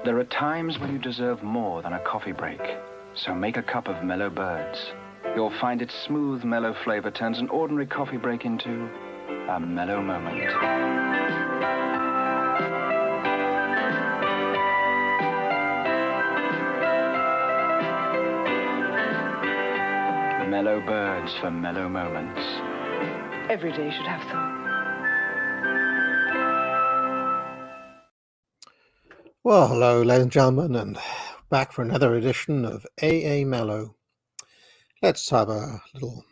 There are times when you deserve more than a coffee break, so make a cup of Mellow Birds. You'll find its smooth, mellow flavor turns an ordinary coffee break into a mellow moment. Mellow Birds for mellow moments. Every day should have some. Well, hello, ladies and gentlemen, and back for another edition of AA Mellow. Let's have a little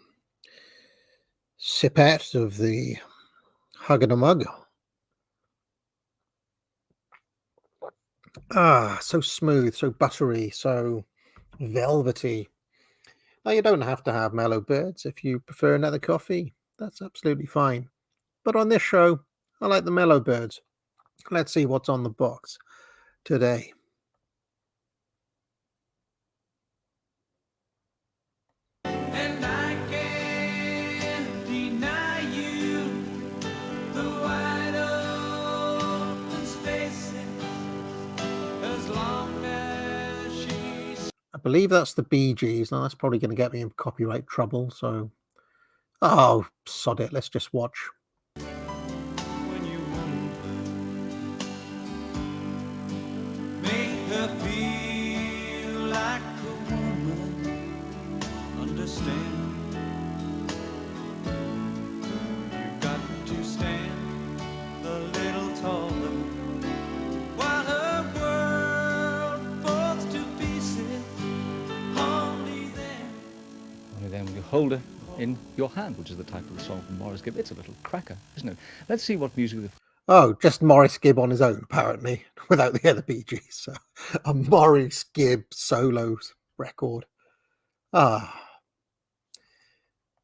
sipette of the Hug and a Mug. So smooth, so buttery, so velvety. Now, you don't have to have Mellow Birds. If you prefer another coffee, that's absolutely fine. But on this show, I like the Mellow Birds. Let's see what's on the box today. And I can't deny you the wide open spaces as long as she's. I believe that's the Bee Gees. Now, that's probably going to get me in copyright trouble, so... Oh, sod it. Let's just watch. When you want her, make her feel like a woman. Understand, you've got to stand a little taller while her world falls to pieces. Only then You hold her in your hand, which is the title of the song from Morris Gibb. It's a little cracker, isn't it? Let's see what music we've... Oh, just Morris Gibb on his own, apparently, without the other Bee Gees. So, a Morris Gibb solo record.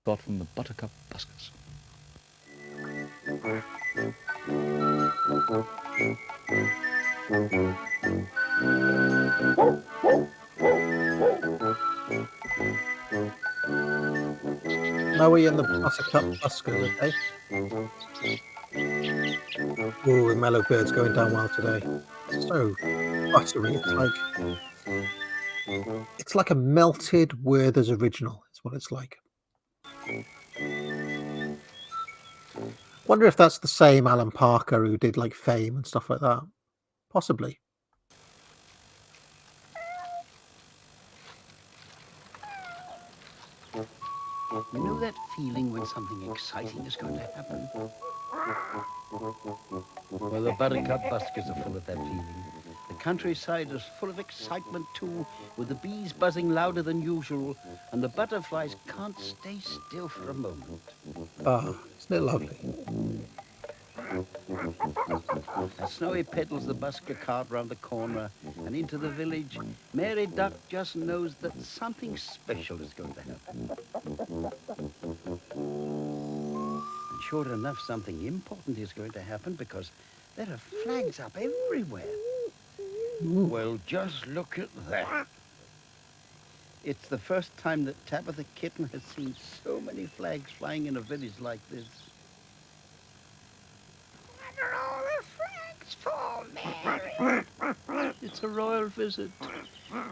got from the Buttercup Buskers. Now we're in the Buttercup Buskers, okay? Ooh, the Mellow Bird's going down well today. So buttery. It's like a melted Werther's original. It's what it's like. Wonder if that's the same Alan Parker who did like Fame and stuff like that. Possibly. You know that feeling when something exciting is going to happen? Well, the Buttercup Buskers are full of that feeling. The countryside is full of excitement too, with the bees buzzing louder than usual, and the butterflies can't stay still for a moment. Isn't it lovely? As Snowy pedals the busker cart round the corner and into the village, Mary Duck just knows that something special is going to happen. And sure enough, something important is going to happen because there are flags up everywhere. Well, just look at that. It's the first time that Tabitha Kitten has seen so many flags flying in a village like this. What are all the flags for, Mary? It's a royal visit.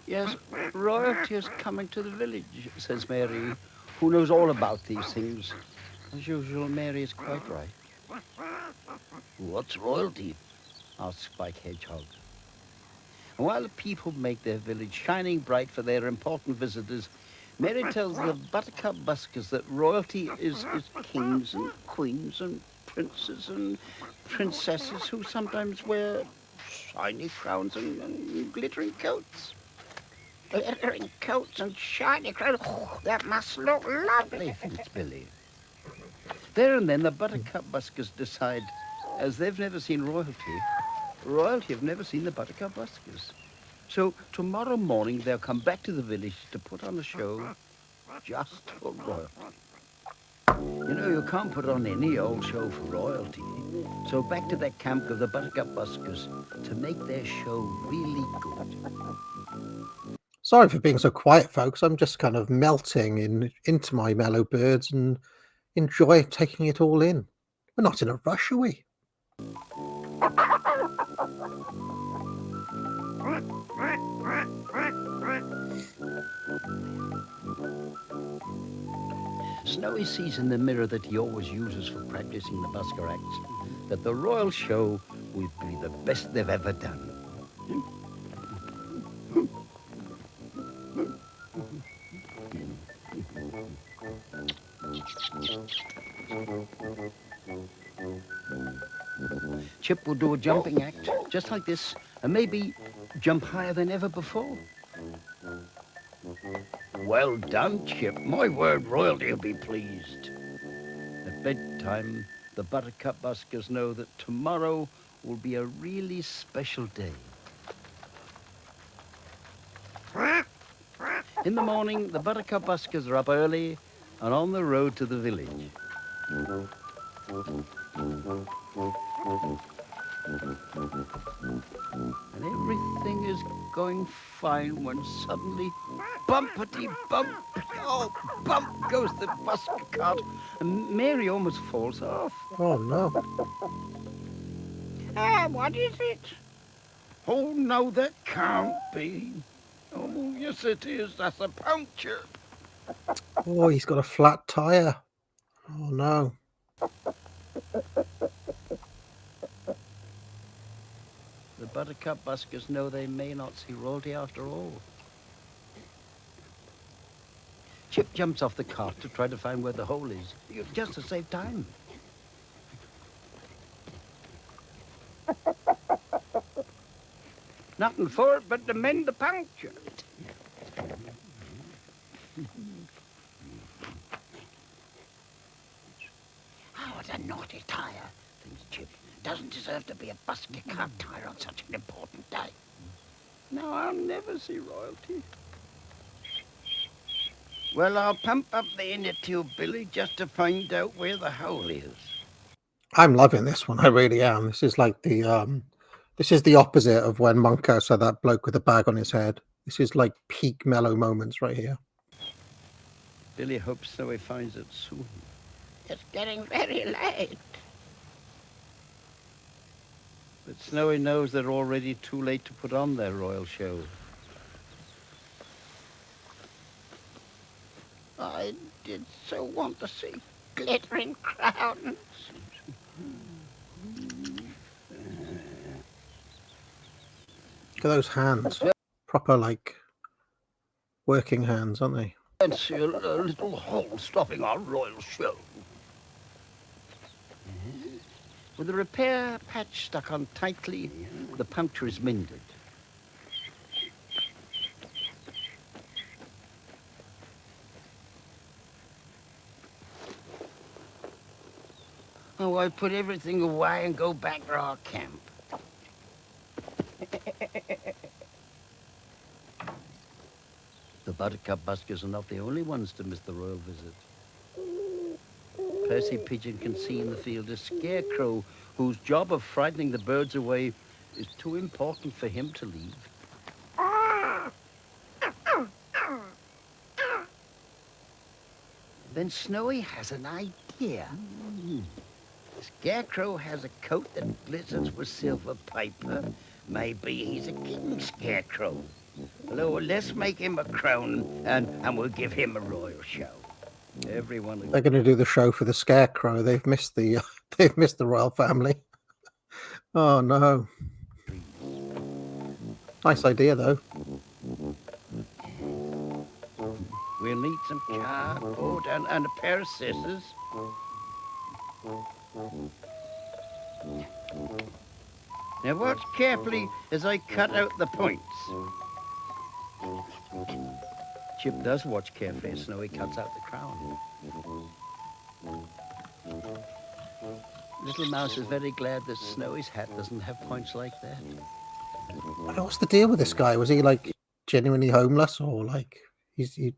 Yes, royalty is coming to the village, says Mary, who knows all about these things. As usual, Mary is quite right. What's royalty? Asked Spike Hedgehog. And while the people make their village shining bright for their important visitors, Mary tells the Buttercup Buskers that royalty is kings and queens and princes and princesses who sometimes wear shiny crowns and glittering coats. Glittering coats and shiny crowns. Oh, that must look lovely, thinks Billy. There and then the Buttercup Buskers decide, as they've never seen royalty have never seen the Buttercup Buskers. So tomorrow morning they'll come back to the village to put on a show just for royalty. You know, you can't put on any old show for royalty. So back to that camp of the Buttercup Buskers to make their show really good. Sorry for being so quiet, folks. I'm just kind of melting into my Mellow Birds and enjoy taking it all in. We're not in a rush, are we? Snowy sees in the mirror that he always uses for practicing the busker acts that the royal show will be the best they've ever done. Chip will do a jumping act, just like this, and maybe jump higher than ever before. Well done, Chip. My word, royalty will be pleased. At bedtime, the Buttercup buskers know that tomorrow will be a really special day. In the morning, the Buttercup buskers are up early and on the road to the village. And everything is going fine when suddenly, bumpity bump, oh, bump goes the busker cart, and Mary almost falls off. Oh no. What is it? Oh, no, that can't be. Oh, yes, it is. That's a puncture. Oh, he's got a flat tire. Oh no. The Buttercup buskers know they may not see royalty after all. Chip jumps off the cart to try to find where the hole is, just to save time. Nothing for it but to mend the puncture. Oh, what a naughty tire, thinks Chip. Doesn't deserve to be a busker cart tire on such an important day. No, I'll never see royalty. Well, I'll pump up the inner tube, Billy, just to find out where the hole is. I'm loving this one. I really am. This is like this is the opposite of when Monka saw that bloke with a bag on his head. This is like peak Mellow Moments right here. Billy hopes Snowy finds it soon. It's getting very late. But Snowy knows they're already too late to put on their royal show. I did so want to see glittering crowns. Look at those hands. Proper like working hands, aren't they? And see a little hole stopping our royal show. With the repair patch stuck on tightly, the puncture is mended. Oh, I put everything away and go back to our camp. The Buttercup buskers are not the only ones to miss the royal visit. Percy Pigeon can see in the field a scarecrow whose job of frightening the birds away is too important for him to leave. Then Snowy has an idea. Scarecrow has a coat that glitters with silver paper. Maybe he's a king scarecrow. Well, let's make him a crown and we'll give him a royal show. Everyone. They're going to do the show for the Scarecrow. They've missed the they've missed the royal family. Oh no! Nice idea though. We'll need some cardboard and a pair of scissors. Now watch carefully as I cut out the points. Chip does watch carefully as Snowy cuts out the crown. Little Mouse is very glad that Snowy's hat doesn't have points like that. What's the deal with this guy? Was he like genuinely homeless, or like he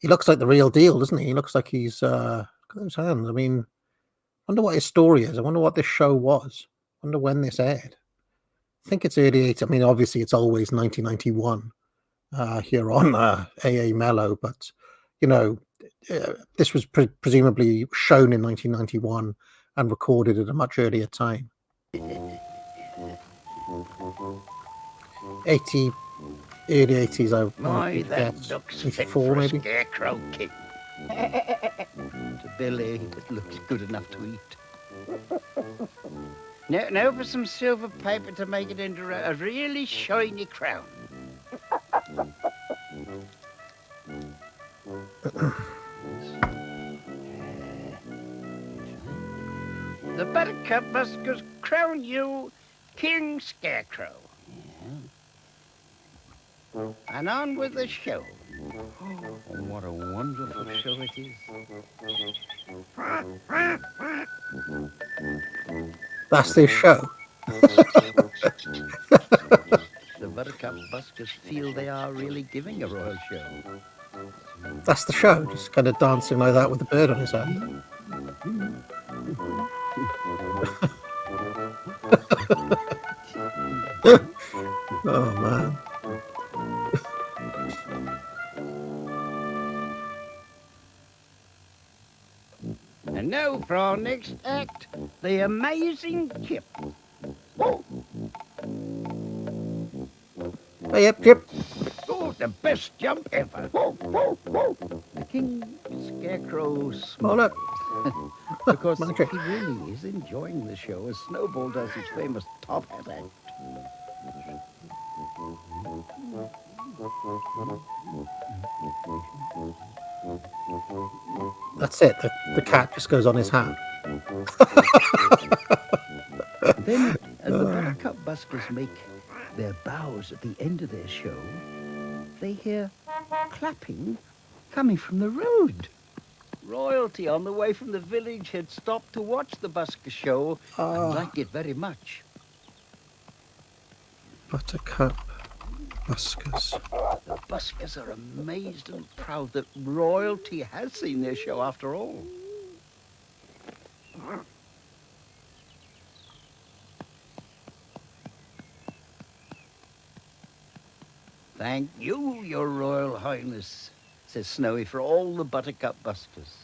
looks like the real deal, doesn't he? He looks like he's look at those hands. I mean, I wonder what his story is. I wonder what this show was. I wonder when this aired. I think it's early 80s. I mean, obviously it's always 1991 here on AA Mellow, but you know, this was presumably shown in 1991 and recorded at a much earlier time. 80, early 80s, I My, that guess. looks fit 84 for a maybe. scarecrow king. To Billy, it looks good enough to eat. Now for some silver paper to make it into a really shiny crown. The buttercup buskers crown you King Scarecrow. And on with the show. Oh, what a wonderful show it is. That's this show. The buttercup buskers feel they are really giving a royal show. That's the show. Just kind of dancing like that with a bird on his hand. Oh man. And now for our next act, the amazing Chip. Oh, yep. Oh, the best jump ever. The King Scarecrow Hold up. smiles. Because Magic. he really is enjoying the show as Snowball does his famous top hat act. That's it. The cat just goes on his hat. Then, as the buttercup buskers make their bows at the end of their show, they hear clapping coming from the road. Royalty on the way from the village had stopped to watch the busker show and liked it very much. Buttercup buskers. The buskers are amazed and proud that royalty has seen their show after all. Thank you, your Royal Highness, says Snowy, for all the buttercup buskers.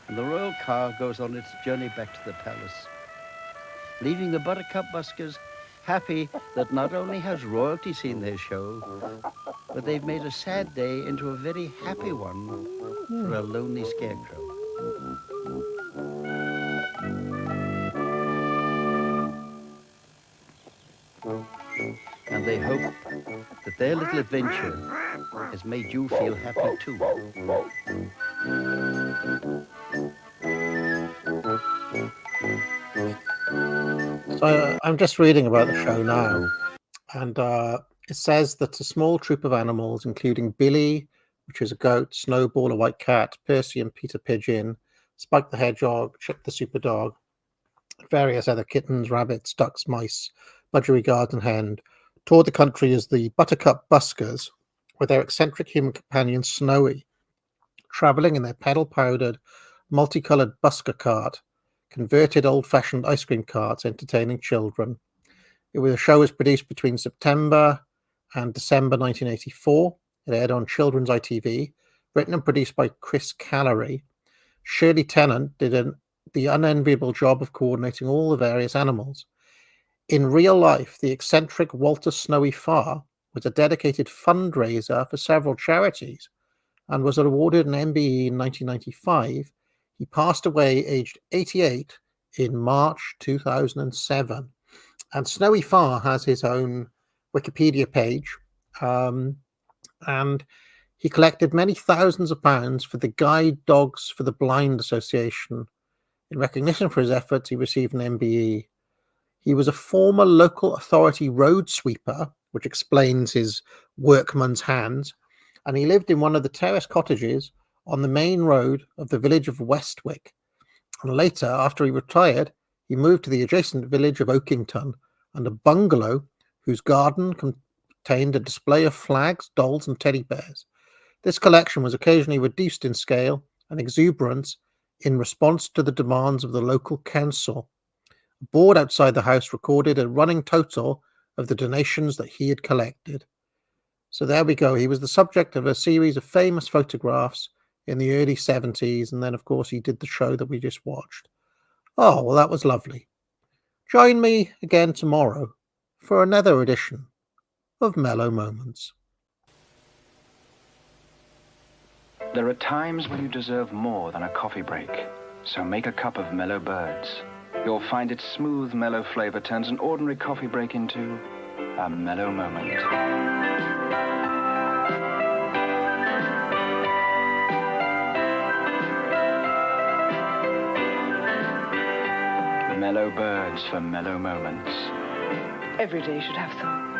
And the royal car goes on its journey back to the palace, leaving the buttercup buskers happy that not only has royalty seen their show, but they've made a sad day into a very happy one for a lonely scarecrow. And they hope that their little adventure has made you feel happy too. So I'm just reading about the show now, and it says that a small troop of animals, including Billy, which is a goat, Snowball, a white cat, Percy and Peter Pigeon, Spike the hedgehog, Chip the super dog, various other kittens, rabbits, ducks, mice, Budgery garden hen, toured the country as the Buttercup Buskers, with their eccentric human companion Snowy, travelling in their pedal-powdered, multicoloured busker cart, converted old-fashioned ice cream carts entertaining children. The show was produced between September and December 1984. It aired on Children's ITV, written and produced by Chris Callery. Shirley Tennant did the unenviable job of coordinating all the various animals. In real life, the eccentric Walter Snowy Farr was a dedicated fundraiser for several charities and was awarded an MBE in 1995. He passed away aged 88 in March 2007. And Snowy Farr has his own Wikipedia page, and he collected many thousands of pounds for the Guide Dogs for the Blind Association. In recognition for his efforts, he received an MBE. He was a former local authority road sweeper, which explains his workman's hands, and he lived in one of the terrace cottages on the main road of the village of Westwick. And later, after he retired, he moved to the adjacent village of Oakington and a bungalow whose garden contained a display of flags, dolls, and teddy bears. This collection was occasionally reduced in scale and exuberance in response to the demands of the local council. A board outside the house recorded a running total of the donations that he had collected. So there we go. He was the subject of a series of famous photographs in the early 70s, and then, of course, he did the show that we just watched. Oh, well, that was lovely. Join me again tomorrow for another edition of Mellow Moments. There are times when you deserve more than a coffee break. So make a cup of Mellow Birds. You'll find its smooth, mellow flavor turns an ordinary coffee break into a mellow moment. Mellow Birds for mellow moments. Every day should have some.